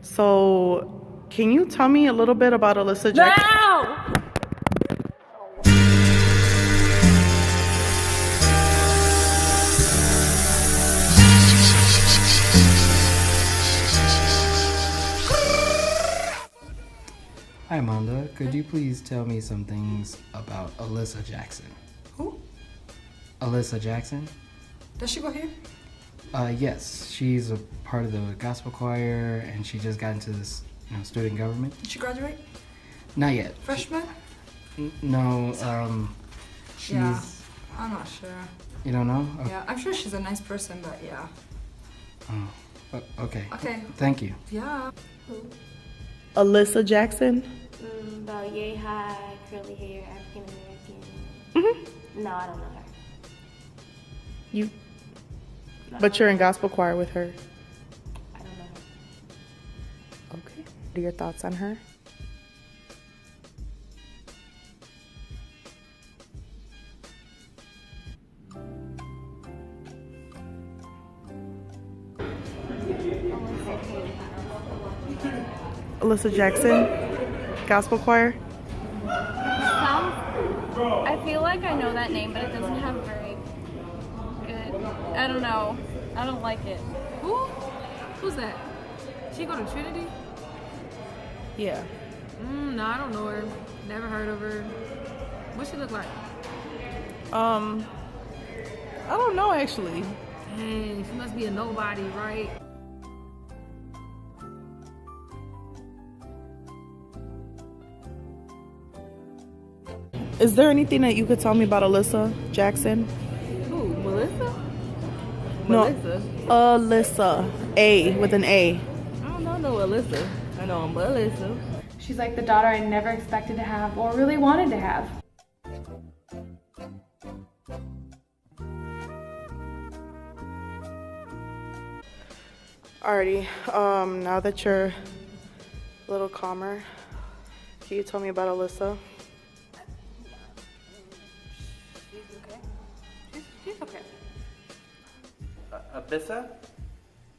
So, can you tell me a little bit about Alyssa Jackson? No! Hi, Amanda. Could you please tell me some things about Alyssa Jackson? Who? Alyssa Jackson? Does she go here? Yes. She's a part of the gospel choir, and she just got into this, student government. Did she graduate? Not yet. Freshman? No. She's. Yeah. I'm not sure. You don't know? Yeah, I'm sure she's a nice person, but yeah. Oh. Okay. Okay. Thank you. Yeah. Alyssa Jackson? About yay high, curly hair, African American. No, I don't know her. You. But you're in gospel choir with her. I don't know her. Okay. What are your thoughts on her? Alyssa Jackson, gospel choir. I feel like I know that name, but it doesn't have very good. I don't know. I don't like it. Who? Who's that? She go to Trinity? Yeah. No, I don't know her. Never heard of her. What she look like? I don't know actually. Dang, she must be a nobody, right? Is there anything that you could tell me about Alyssa Jackson? Who? Melissa? No. Melissa? Alyssa. A with an A. I don't know no Alyssa. I know Melissa. She's like the daughter I never expected to have or really wanted to have. Alrighty. Now that you're a little calmer, can you tell me about Alyssa? She's okay. Alyssa?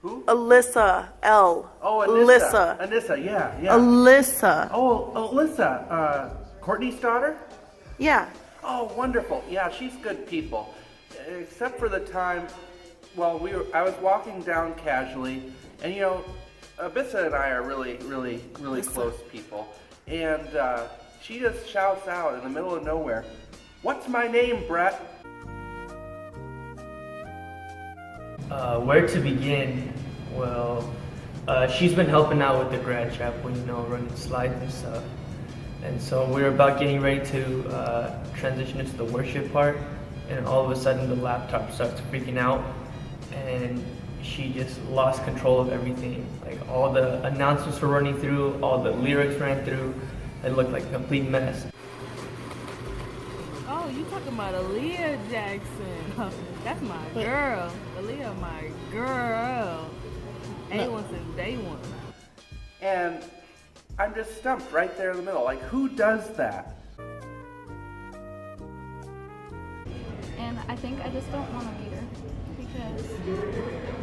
Who? Alyssa. L. Oh, Alyssa. Alyssa, yeah. Alyssa. Oh, Alyssa. Courtney's daughter? Yeah. Oh, wonderful. Yeah, she's good people. Except for the time, well, I was walking down casually, and Alyssa and I are really close people. And she just shouts out in the middle of nowhere, "What's my name, Brett?" Where to begin? Well, she's been helping out with the grad chapel, running slides and stuff. And so we were about getting ready to transition into the worship part, and all of a sudden the laptop starts freaking out, and she just lost control of everything. Like all the announcements were running through, all the lyrics ran through. It looked like a complete mess. Oh, you talking about Aaliyah Jackson. That's my girl. Aaliyah, my girl. A1 since day one. And I'm just stumped right there in the middle. Like, who does that? And I think I just don't want to meet her because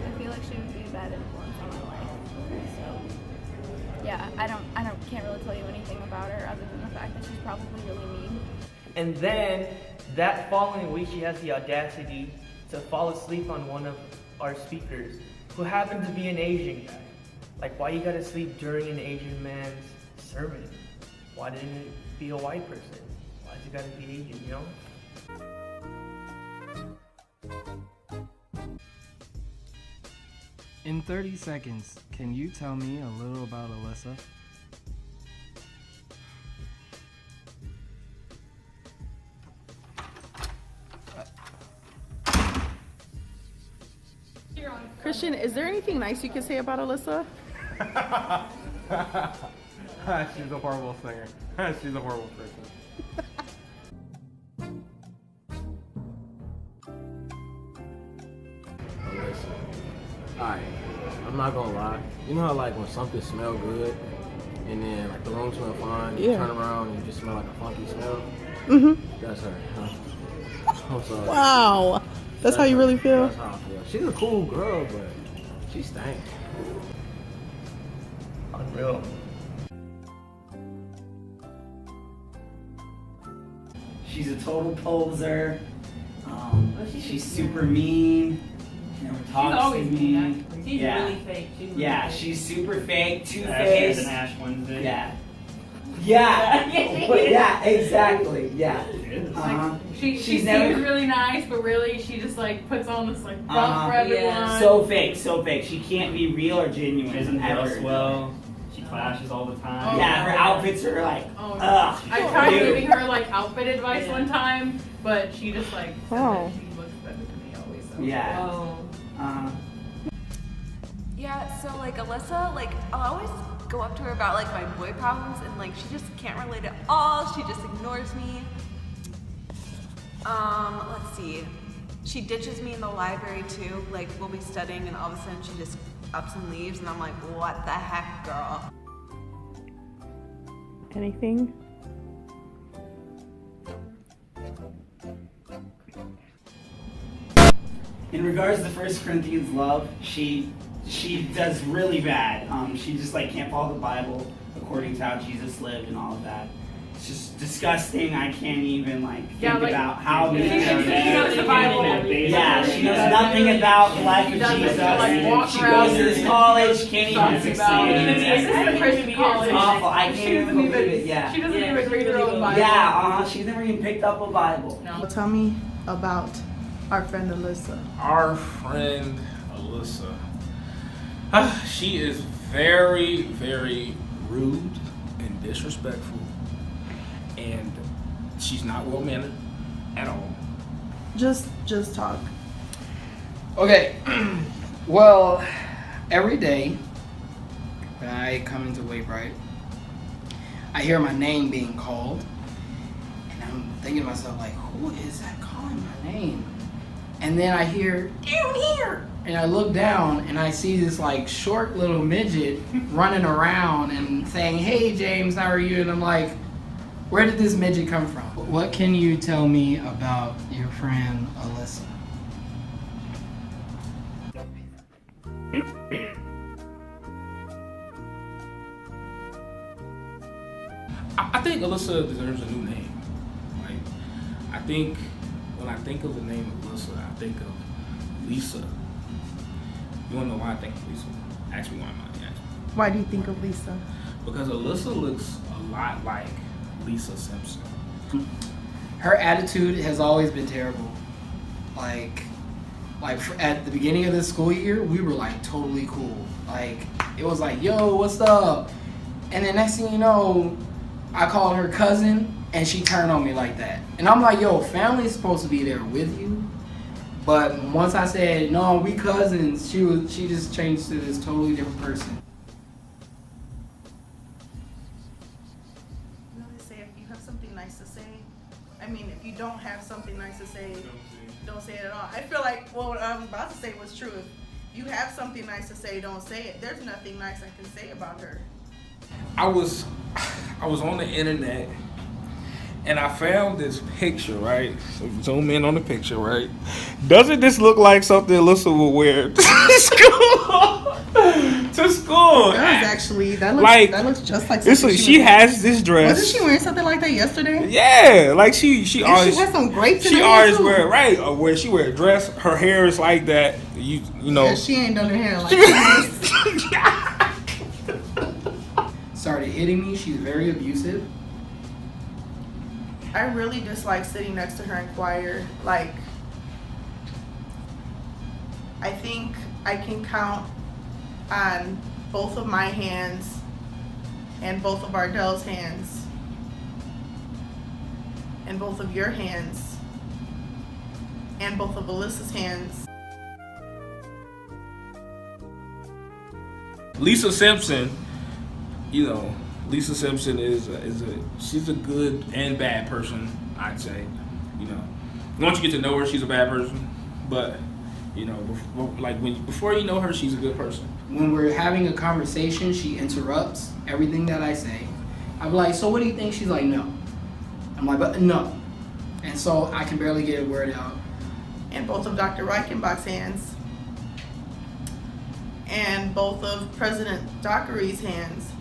I feel like she would be a bad influence on my life. So, yeah, I can't really tell you anything about her other than the fact that she's probably really mean. And then that following week, she has the audacity to fall asleep on one of our speakers, who happened to be an Asian guy. Like, why you gotta sleep during an Asian man's sermon? Why didn't it be a white person? Why's it gotta be Asian, In 30 seconds, can you tell me a little about Alyssa? Christian, is there anything nice you can say about Alyssa? She's a horrible singer. She's a horrible person. Alright, I'm not gonna lie. You know how like when something smells good and then like the room smell fine, you turn around and you just smell like a funky smell? That's her. I'm sorry. Wow. That's how you really feel? That's how I feel. She's a cool girl, but she stank. unreal. She's a total poser. She's super mean. She never talks to me. She's really fake. She's super fake, Ashes two-faced. and Ash Wednesday. Yeah, exactly. Yeah. She She's seems never- really nice, but really she just like puts on this like front for everyone. So fake. She can't be real or genuine. She doesn't ever. dress well. She clashes all the time. Yeah, her outfits are like, ugh. I tried giving her like outfit advice one time, but she just like said that she looks better than me always. So. Yeah, so like Alyssa, like I'll always go up to her about like my boy problems and like she just can't relate at all. She just ignores me. Let's see. She ditches me in the library too. Like we'll be studying and all of a sudden she just ups and leaves and I'm like, what the heck, girl? Anything? In regards to 1 Corinthians love, she does really bad. She just like can't follow the Bible according to how Jesus lived and all of that. It's just disgusting. I can't even like think about how many. She knows the Bible. Yeah, she knows nothing about the life of Jesus. She goes to this college, can't even succeed. Christian college. It's awful. I can't even believe it. Yeah. She doesn't even read her own Bible. Yeah, she's never even picked up a Bible. No. Tell me about our friend Alyssa. Our friend Alyssa. She is very, very rude and disrespectful. And she's not well mannered at all. Just talk. Okay. Well, every day when I come into Waybright, I hear my name being called, and I'm thinking to myself like, who is that calling my name? And then I hear down here, and I look down and I see this like short little midget running around and saying, "Hey James, how are you?" And I'm like, where did this midget come from? What can you tell me about your friend Alyssa? I think Alyssa deserves a new name. Like, I think when I think of the name of Alyssa, I think of Lisa. You wanna know why I think of Lisa? Ask me why I'm not. Ask me. Why do you think of Lisa? Because Alyssa looks a lot like Lisa Simpson. Her attitude has always been terrible. Like at the beginning of this school year, we were like totally cool. Like it was like, yo, what's up? And then next thing you know, I called her cousin and she turned on me like that. And I'm like, yo, family's supposed to be there with you. But once I said, no, we cousins, she just changed to this totally different person. You know, they say if you have something nice to say, I mean, if you don't have something nice to say, don't say it at all. I feel like, well, what I was about to say was true. If you have something nice to say, don't say it. There's nothing nice I can say about her. I was on the internet and I found this picture, right? So zoom in on the picture, right? Doesn't this look like something Alyssa would wear to school? To school. That looks just like something she has this dress. Wasn't she wearing something like that yesterday? Yeah, like she always. She has some grapes in She her always hair, too. where she wear a dress. Her hair is like that. You know. Yeah, she ain't done her hair like that. Started hitting me. She's very abusive. I really dislike sitting next to her in choir. Like, I think I can count on both of my hands and both of Ardell's hands and both of your hands and both of Alyssa's hands. Lisa Simpson, you know, Lisa Simpson she's a good and bad person, I'd say. You know, once you get to know her, she's a bad person, but you know, before you know her, she's a good person. When we're having a conversation, she interrupts everything that I say. I'm like, so what do you think? She's like, no. I'm like, but no. And so I can barely get a word out. And both of Dr. Reichenbach's hands. and both of President Dockery's hands.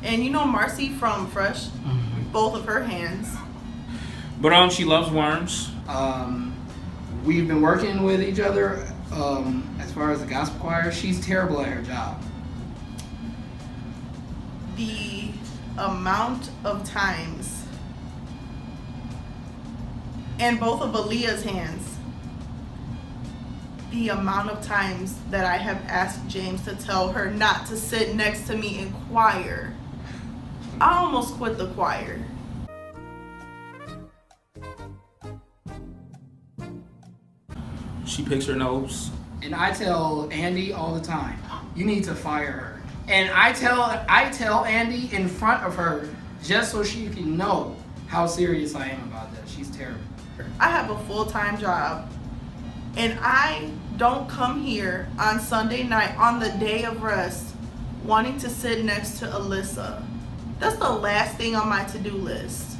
And you know Marcy from Fresh? Both of her hands. But she loves worms. We've been working with each other as far as the gospel choir. She's terrible at her job. The amount of times, and both of Aaliyah's hands, the amount of times that I have asked James to tell her not to sit next to me in choir. I almost quit the choir. She picks her nose. And I tell Andy all the time, you need to fire her. And I tell Andy in front of her just so she can know how serious I am about that. She's terrible. I have a full-time job, and I don't come here on Sunday night on the day of rest wanting to sit next to Alyssa. That's the last thing on my to-do list.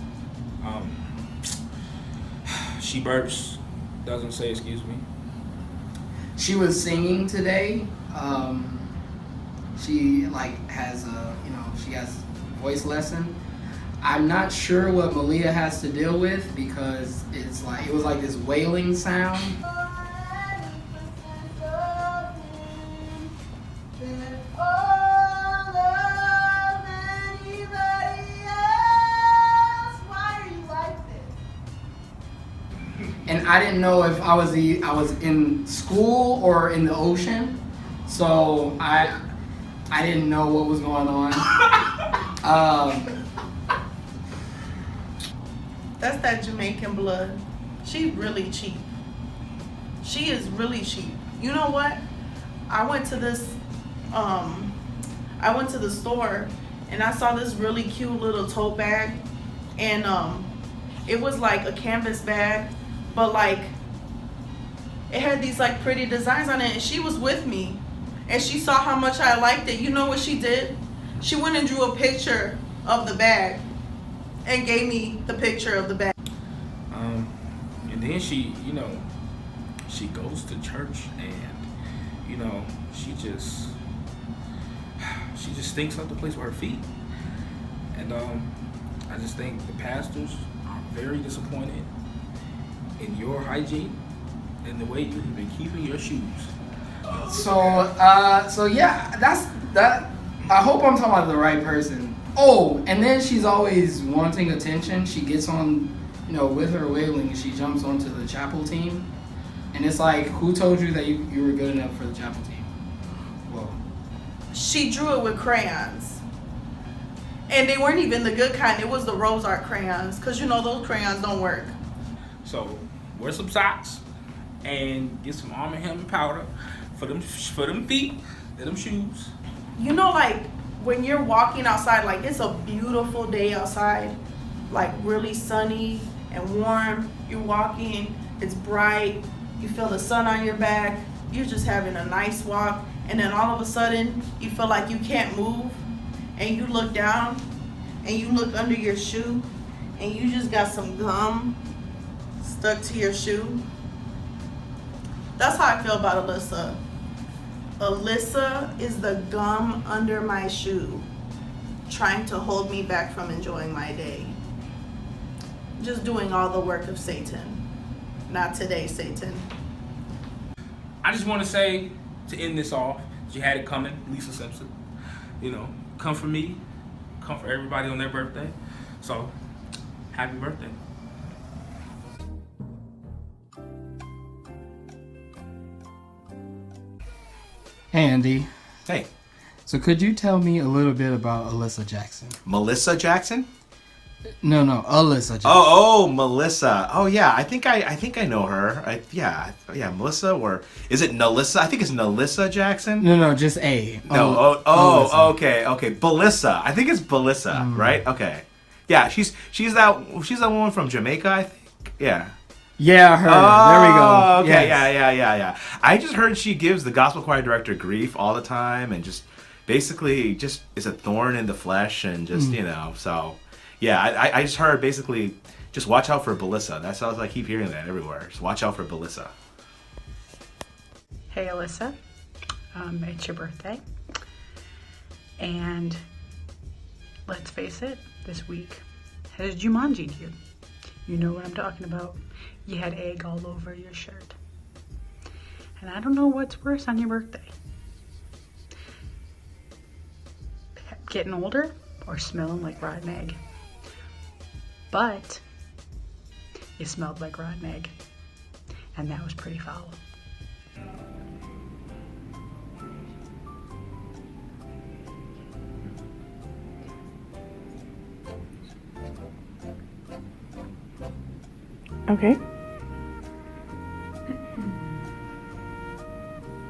She burps, doesn't say excuse me. She was singing today. She has she has voice lesson. I'm not sure what Malia has to deal with because it was like this wailing sound. And I didn't know if I was in school or in the ocean, so I didn't know what was going on. That's that Jamaican blood. She's really cheap. She is really cheap. You know what? I went to the store and I saw this really cute little tote bag, and it was like a canvas bag, but like it had these like pretty designs on it, and she was with me and she saw how much I liked it. You know what she did? She went and drew a picture of the bag and gave me the picture of the bag. And then she goes to church, and she just stinks up the place with her feet. And I just think the pastors are very disappointed in your hygiene and the way you have been keeping your shoes. So yeah, that's that. I hope I'm talking about the right person. Oh, and then she's always wanting attention. She gets on, with her wailing, she jumps onto the chapel team. And it's like, who told you that you were good enough for the chapel team? Whoa. She drew it with crayons. And they weren't even the good kind. It was the rose art crayons. Because those crayons don't work. So wear some socks and get some Arm & Hammer powder for them feet and them shoes. When you're walking outside, like it's a beautiful day outside, like really sunny and warm. You're walking, it's bright, you feel the sun on your back, you're just having a nice walk, and then all of a sudden you feel like you can't move, and you look down and you look under your shoe and you just got some gum stuck to your shoe. That's how I feel about Alyssa. Alyssa is the gum under my shoe, trying to hold me back from enjoying my day. Just doing all the work of Satan. Not today, Satan. I just want to say, to end this off, you had it coming, Lisa Simpson. Come for me, come for everybody on their birthday. So, happy birthday. Hey, Andy. Hey. So could you tell me a little bit about Alyssa Jackson? Melissa Jackson? No, Alyssa Jackson. Oh, Melissa. Oh, yeah. I think I know her. Yeah, Melissa, or is it Nalissa? I think it's Nalissa Jackson. No, just A. No. Okay. Belissa. I think it's Belissa, right? Okay. Yeah, she's that woman from Jamaica, I think. Yeah. Yeah, her. There we go. Okay. Yes. Yeah. I just heard she gives the gospel choir director grief all the time, and just basically just is a thorn in the flesh, and just so. Yeah, I just heard basically just watch out for Belissa. That sounds like I keep hearing that everywhere. Just watch out for Belissa. Hey Alyssa, it's your birthday, and let's face it, this week has Jumanji'd you. You know what I'm talking about. You had egg all over your shirt. And I don't know what's worse on your birthday. Getting older or smelling like rotten egg. But you smelled like rotten egg, and that was pretty foul. Okay.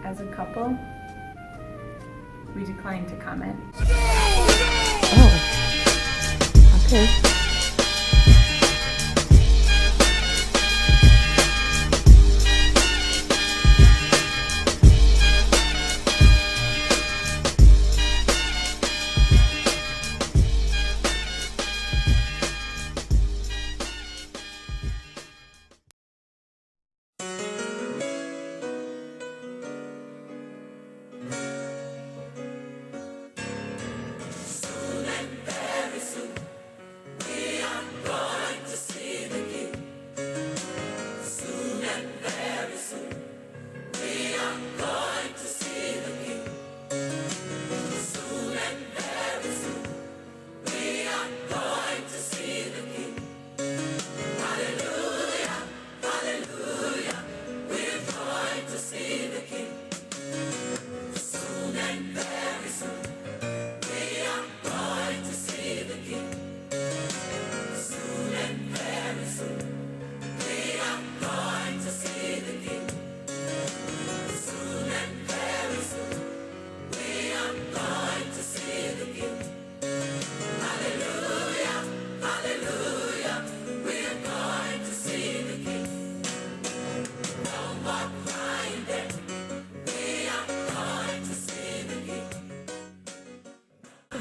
As a couple, we decline to comment. Oh. Okay.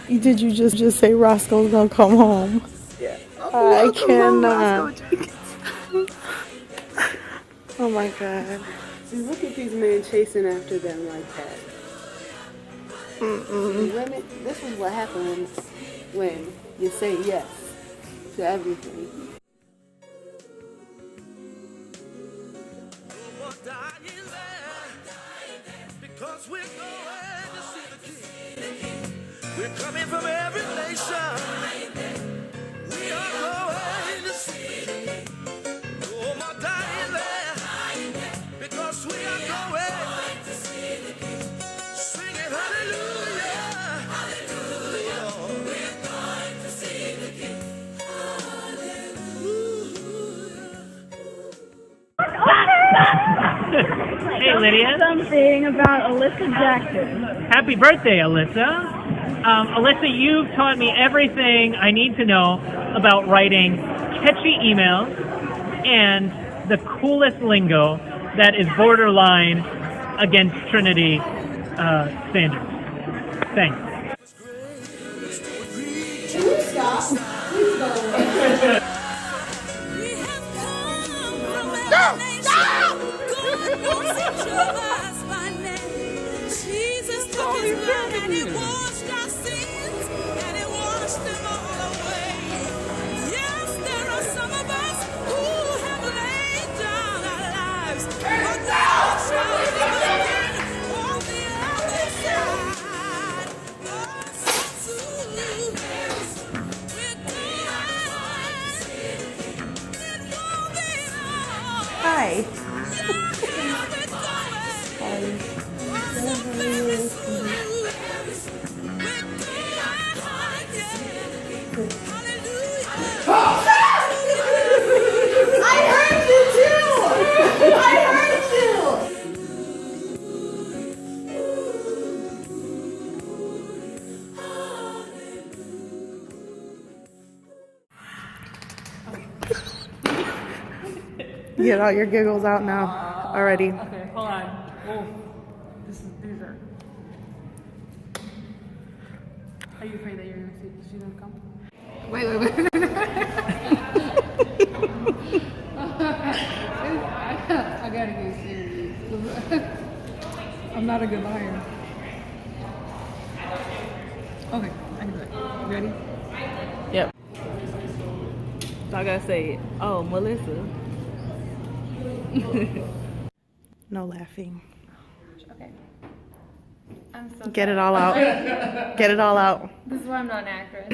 Did you just say Roscoe's gonna come home? Yeah. I cannot. Oh my god. See, look at these men chasing after them like that. Women, this is what happens when you say yes to everything. Because we're going to see the King. We're coming from every nation. We are going to see the King. Oh, my dying there. Because we are going to see the King. Singing hallelujah. Hallelujah. We're going to see the King. Hey Lydia. Something about Alyssa Jackson. Happy birthday, Alyssa. Alyssa, you've taught me everything I need to know about writing catchy emails and the coolest lingo that is borderline against Trinity standards. Thanks. Can you stop? Please go. Go! Stop! Jesus took his blood and it washed our sins and it washed them all away. Yes, there are some of us who have laid down our lives, but God shall live again on the other side. Hi. I heard you too! I heard you! Get all your giggles out now already. Okay, hold on. Whoa. These are. Are you afraid that she's gonna come? Wait. I gotta get serious. I'm not a good liar. Okay, I can do it. You ready? Yep. So I gotta say, oh, Melissa. No laughing. Okay. I'm so Get sorry. it all out. Get it all out. This is why I'm not an actress.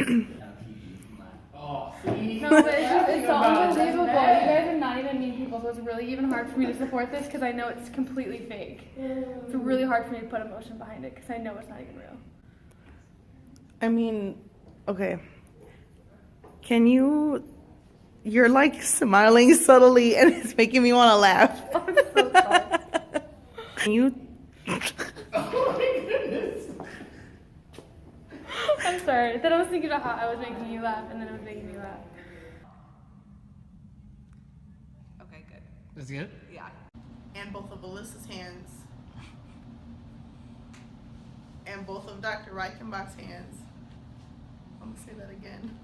No, but it's so unbelievable. You guys are not even mean people, so it's really even hard for me to support this because I know it's completely fake. It's really hard for me to put emotion behind it because I know it's not even real. I mean, okay. Can you... You're like smiling subtly and it's making me want to laugh. I'm so sorry. Can you... Oh my goodness. I'm sorry. Then I was thinking about how I was making you laugh and then it was making me laugh. Okay, good. That's good? Yeah. And both of Alyssa's hands. And both of Dr. Reichenbach's hands. I'm gonna say that again.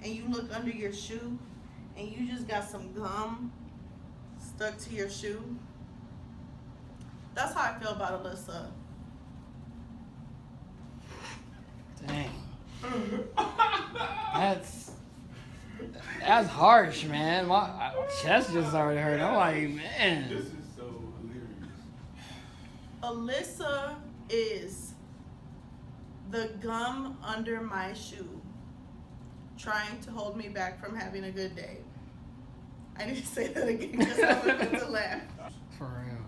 And you look under your shoe and you just got some gum stuck to your shoe. That's how I feel about Alyssa. Dang. That's harsh, man. My chest just already hurt. I'm like, man. This is so hilarious. Alyssa is the gum under my shoe, trying to hold me back from having a good day. I need to say that again because I wanted to laugh. For real.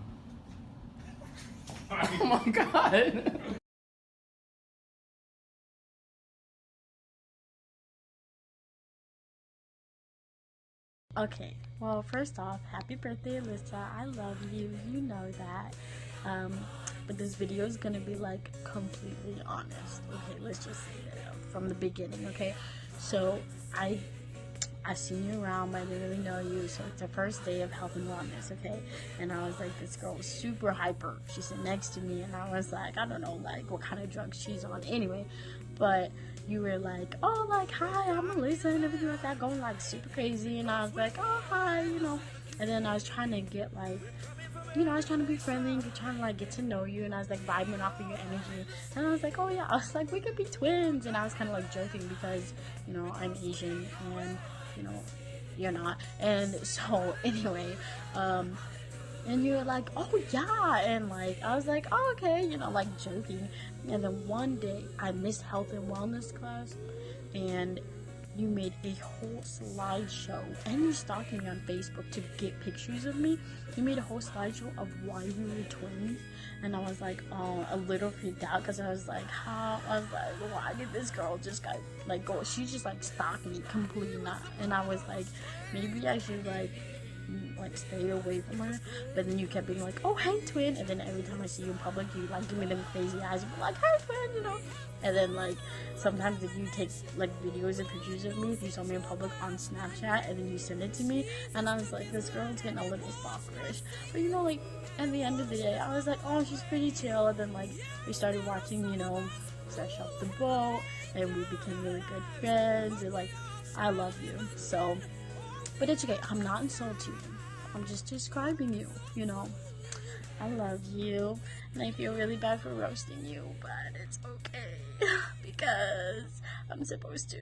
Oh my god. Okay, well, first off, happy birthday, Alyssa. I love you. You know that. But this video is gonna be like completely honest. Okay, let's just say that from the beginning. Okay, so I seen you around, but I didn't really know you. So it's the first day of health and wellness. Okay, and I was like, this girl was super hyper. She sat next to me, and I was like, I don't know, like what kind of drugs she's on. Anyway, but you were like, oh, like, hi, I'm Alyssa, and everything like that, going like super crazy. And I was like, oh, hi, you know. And then I was trying to get like, you know, I was trying to be friendly and trying to like get to know you, and I was like vibing off of your energy. And I was like, oh yeah, I was like, we could be twins. And I was kind of like joking because, you know, I'm Asian and, you know, you're not. And so anyway, and you were like, oh yeah, and like I was like, oh okay, you know, like joking. And then one day I missed health and wellness class, and you made a whole slideshow, and you stalked me on Facebook to get pictures of me. You made a whole slideshow of why we were twins, and I was like, oh, a little freaked out because I was like, how? I was like, why did this girl just like go? She just like stalked me completely not, and I was like, maybe I should like stay away from her. But then you kept being like, oh hey twin, and then every time I see you in public you like give me them crazy eyes and be like, hey twin, you know. And then like sometimes if you take like videos and pictures of me, if you saw me in public on Snapchat and then you send it to me, and I was like, this girl's getting a little stalkerish. But you know, like at the end of the day I was like, oh, she's pretty chill. And then like we started watching, you know, Fresh Off the Boat, and we became really good friends, and like I love you. So, but it's okay, I'm not insulting you, I'm just describing you, you know. I love you, and I feel really bad for roasting you, but it's okay, because I'm supposed to.